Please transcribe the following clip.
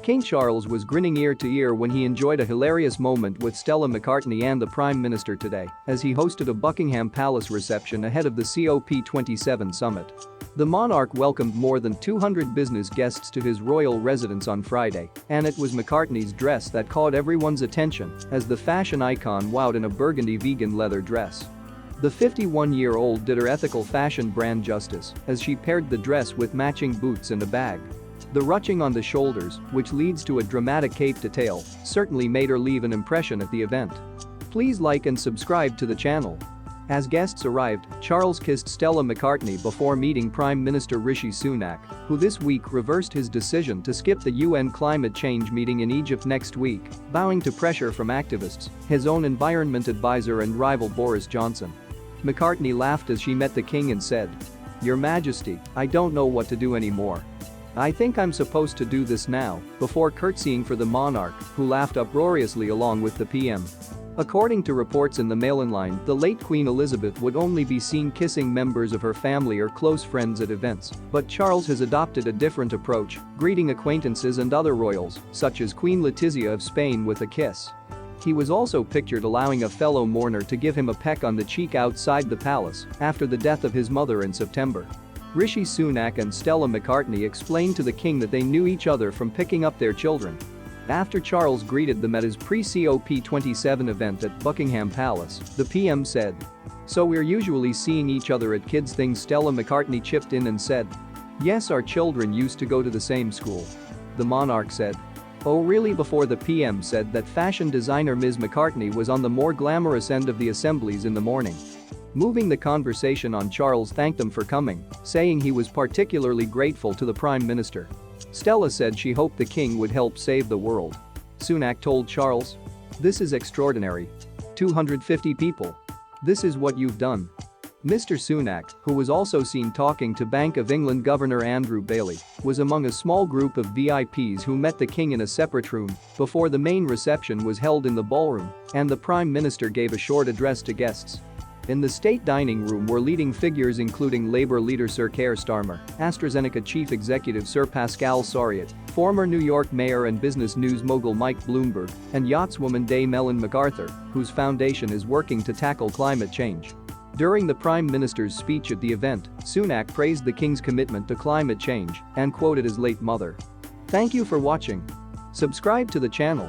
King Charles was grinning ear to ear when he enjoyed a hilarious moment with Stella McCartney and the Prime Minister today as he hosted a Buckingham Palace reception ahead of the COP27 summit. The monarch welcomed more than 200 business guests to his royal residence on Friday, and it was McCartney's dress that caught everyone's attention as the fashion icon wowed in a burgundy vegan leather dress. The 51-year-old did her ethical fashion brand justice as she paired the dress with matching boots and a bag. The ruching on the shoulders, which leads to a dramatic cape detail, certainly made her leave an impression at the event. Please like and subscribe to the channel. As guests arrived, Charles kissed Stella McCartney before meeting Prime Minister Rishi Sunak, who this week reversed his decision to skip the UN climate change meeting in Egypt next week, bowing to pressure from activists, his own environment advisor and rival Boris Johnson. McCartney laughed as she met the king and said, "Your Majesty, I don't know what to do anymore. I think I'm supposed to do this now," before curtsying for the monarch, who laughed uproariously along with the PM. According to reports in the Mail Online, the late Queen Elizabeth would only be seen kissing members of her family or close friends at events, but Charles has adopted a different approach, greeting acquaintances and other royals, such as Queen Letizia of Spain with a kiss. He was also pictured allowing a fellow mourner to give him a peck on the cheek outside the palace after the death of his mother in September. Rishi Sunak and Stella McCartney explained to the king that they knew each other from picking up their children. After Charles greeted them at his pre-COP27 event at Buckingham Palace, the PM said, "So we're usually seeing each other at kids' things." Stella McCartney chipped in and said, "Yes, our children used to go to the same school." The monarch said, "Oh really?" before the PM said that fashion designer Ms. McCartney was on the more glamorous end of the assemblies in the morning. Moving the conversation on, Charles thanked them for coming, saying he was particularly grateful to the Prime Minister. Stella said she hoped the king would help save the world. Sunak told Charles, "This is extraordinary. 250 people. This is what you've done." Mr. Sunak, who was also seen talking to Bank of England Governor Andrew Bailey, was among a small group of VIPs who met the king in a separate room before the main reception was held in the ballroom, and the Prime Minister gave a short address to guests. In the state dining room were leading figures including Labour leader Sir Keir Starmer, AstraZeneca chief executive Sir Pascal Soriot, former New York mayor and business news mogul Mike Bloomberg, and yachtswoman Dame Ellen MacArthur, whose foundation is working to tackle climate change. During the Prime Minister's speech at the event, Sunak praised the king's commitment to climate change and quoted his late mother. Thank you for watching. Subscribe to the channel.